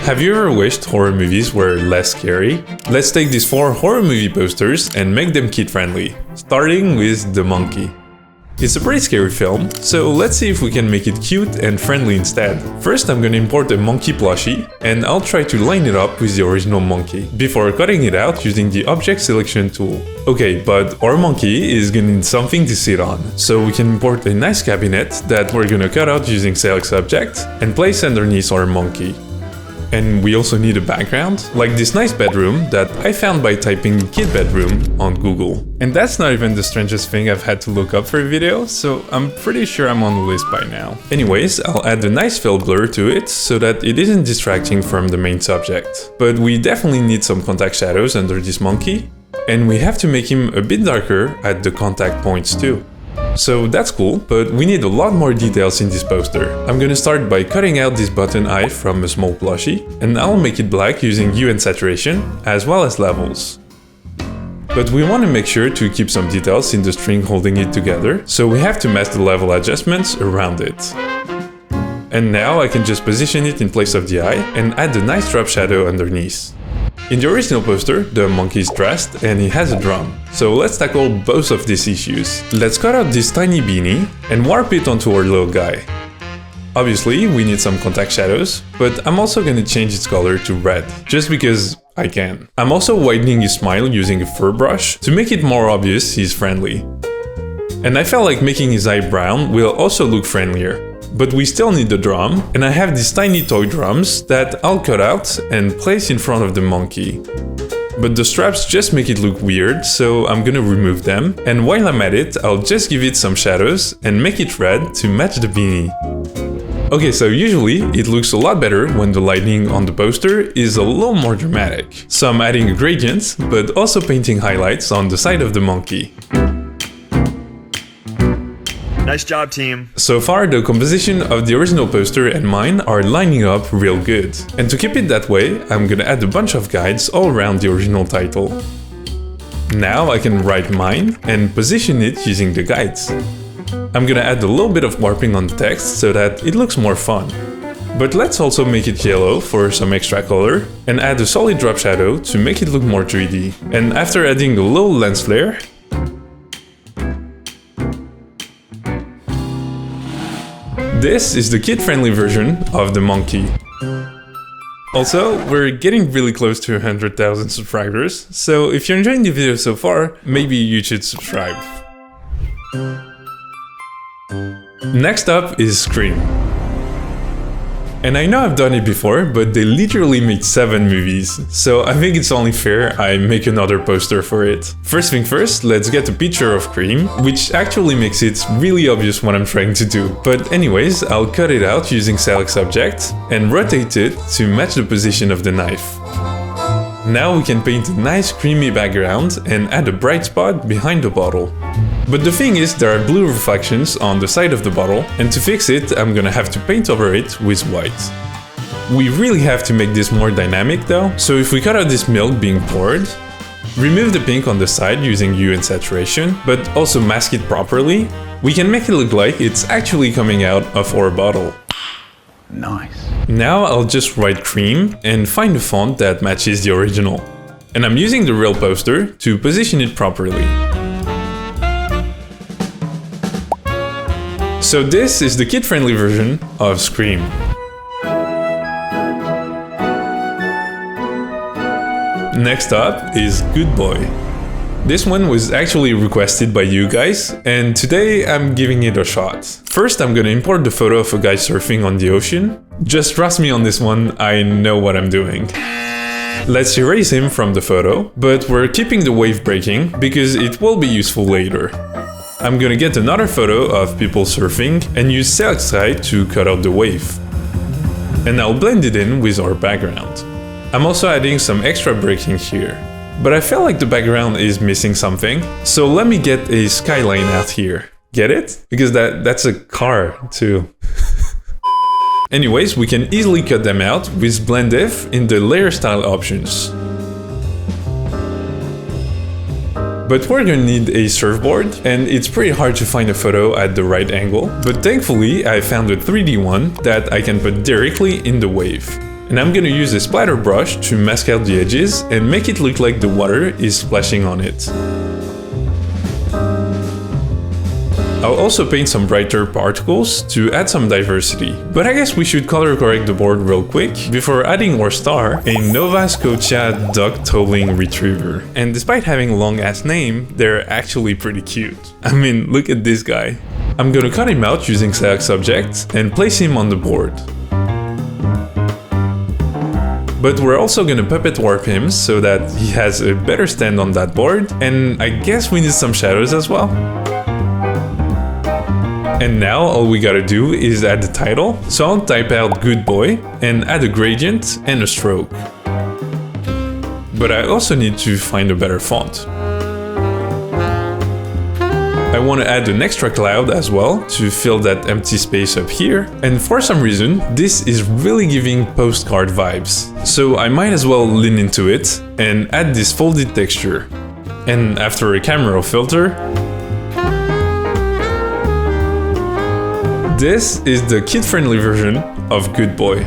Have you ever wished horror movies were less scary? Let's take these 4 horror movie posters and make them kid-friendly, starting with The Monkey. It's a pretty scary film, so let's see if we can make it cute and friendly instead. First, I'm gonna import a monkey plushie, and I'll try to line it up with the original monkey, before cutting it out using the object selection tool. Okay, but our monkey is gonna need something to sit on, so we can import a nice cabinet that we're gonna cut out using select subject, and place underneath our monkey. And we also need a background, like this nice bedroom that I found by typing kid bedroom on Google. And that's not even the strangest thing I've had to look up for a video, so I'm pretty sure I'm on the list by now. Anyways, I'll add a nice fill blur to it so that it isn't distracting from the main subject. But we definitely need some contact shadows under this monkey, and we have to make him a bit darker at the contact points too. So that's cool, but we need a lot more details in this poster. I'm gonna start by cutting out this button eye from a small plushie, and I'll make it black using hue and saturation, as well as levels. But we want to make sure to keep some details in the string holding it together, so we have to mask the level adjustments around it. And now I can just position it in place of the eye and add a nice drop shadow underneath. In the original poster, the monkey is dressed and he has a drum. So let's tackle both of these issues. Let's cut out this tiny beanie and warp it onto our little guy. Obviously, we need some contact shadows, but I'm also gonna change its color to red, just because I can. I'm also widening his smile using a fur brush to make it more obvious he's friendly. And I felt like making his eye brown will also look friendlier. But we still need the drum, and I have these tiny toy drums that I'll cut out and place in front of the monkey. But the straps just make it look weird, so I'm gonna remove them, and while I'm at it, I'll just give it some shadows and make it red to match the beanie. Okay, so usually it looks a lot better when the lighting on the poster is a little more dramatic. So I'm adding a gradient, but also painting highlights on the side of the monkey. Nice job, team. So far, the composition of the original poster and mine are lining up real good. And to keep it that way, I'm gonna add a bunch of guides all around the original title. Now I can write mine and position it using the guides. I'm gonna add a little bit of warping on the text so that it looks more fun. But let's also make it yellow for some extra color and add a solid drop shadow to make it look more 3D. And after adding a little lens flare, this is the kid-friendly version of the monkey. Also, we're getting really close to 100,000 subscribers, so if you're enjoying the video so far, maybe you should subscribe. Next up is Scream. And I know I've done it before, but they literally made 7 movies, so I think it's only fair I make another poster for it. First thing first, let's get a picture of Cream, which actually makes it really obvious what I'm trying to do. But anyways, I'll cut it out using select subject and rotate it to match the position of the knife. Now we can paint a nice creamy background and add a bright spot behind the bottle. But the thing is, there are blue reflections on the side of the bottle, and to fix it, I'm gonna have to paint over it with white. We really have to make this more dynamic though, so if we cut out this milk being poured, remove the pink on the side using hue and saturation, but also mask it properly, we can make it look like it's actually coming out of our bottle. Nice. Now I'll just write Cream and find a font that matches the original. And I'm using the real poster to position it properly. So this is the kid-friendly version of Scream. Next up is Good Boy. This one was actually requested by you guys, and today I'm giving it a shot. First, I'm gonna import the photo of a guy surfing on the ocean. Just trust me on this one, I know what I'm doing. Let's erase him from the photo, but we're keeping the wave breaking because it will be useful later. I'm gonna get another photo of people surfing and use select side to cut out the wave. And I'll blend it in with our background. I'm also adding some extra breaking here. But I feel like the background is missing something, so let me get a skyline out here. Get it? Because that's a car too. Anyways, we can easily cut them out with Blend If in the layer style options. But we're gonna need a surfboard, and it's pretty hard to find a photo at the right angle, but thankfully I found a 3D one that I can put directly in the wave. And I'm gonna use a splatter brush to mask out the edges and make it look like the water is splashing on it. I'll also paint some brighter particles to add some diversity. But I guess we should color correct the board real quick before adding our star, a Nova Scotia duck tolling retriever. And despite having a long ass name, they're actually pretty cute. I mean, look at this guy. I'm gonna cut him out using select subject and place him on the board. But we're also gonna puppet warp him so that he has a better stand on that board, and I guess we need some shadows as well. And now all we gotta do is add the title, so I'll type out good boy and add a gradient and a stroke. But I also need to find a better font. I want to add an extra cloud as well to fill that empty space up here, and for some reason this is really giving postcard vibes, so I might as well lean into it and add this folded texture. And after a camera filter, this is the kid-friendly version of Good Boy.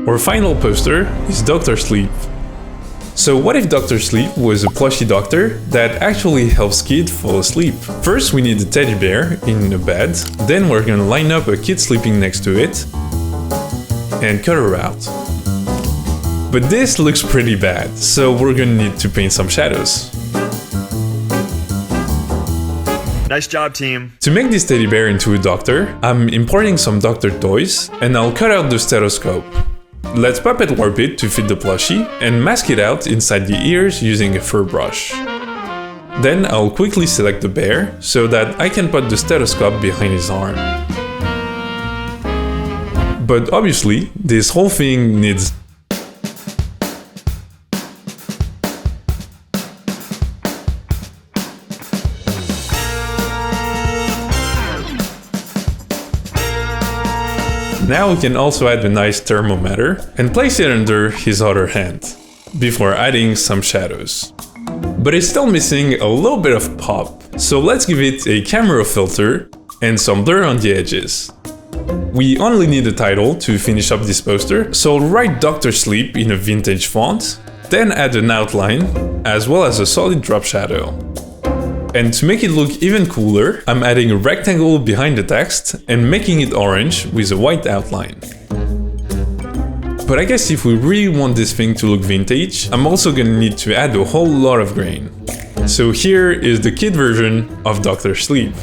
Our final poster is Dr. Sleep. So what if Dr. Sleep was a plushy doctor that actually helps kids fall asleep? First we need a teddy bear in a bed, then we're gonna line up a kid sleeping next to it and cut her out. But this looks pretty bad, so we're gonna need to paint some shadows. Nice job, team. To make this teddy bear into a doctor, I'm importing some doctor toys, and I'll cut out the stethoscope. Let's puppet warp it to fit the plushie, and mask it out inside the ears using a fur brush. Then I'll quickly select the bear, so that I can put the stethoscope behind his arm. But obviously, this whole thing needs Now we can also add a nice thermometer and place it under his other hand, before adding some shadows. But it's still missing a little bit of pop, so let's give it a camera filter and some blur on the edges. We only need a title to finish up this poster, so I'll write Dr. Sleep in a vintage font, then add an outline, as well as a solid drop shadow. And to make it look even cooler, I'm adding a rectangle behind the text and making it orange with a white outline. But I guess if we really want this thing to look vintage, I'm also gonna need to add a whole lot of grain. So here is the kid version of Dr. Sleep.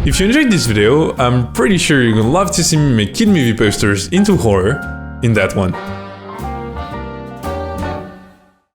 If you enjoyed this video, I'm pretty sure you're gonna love to see me make kid movie posters into horror in that one.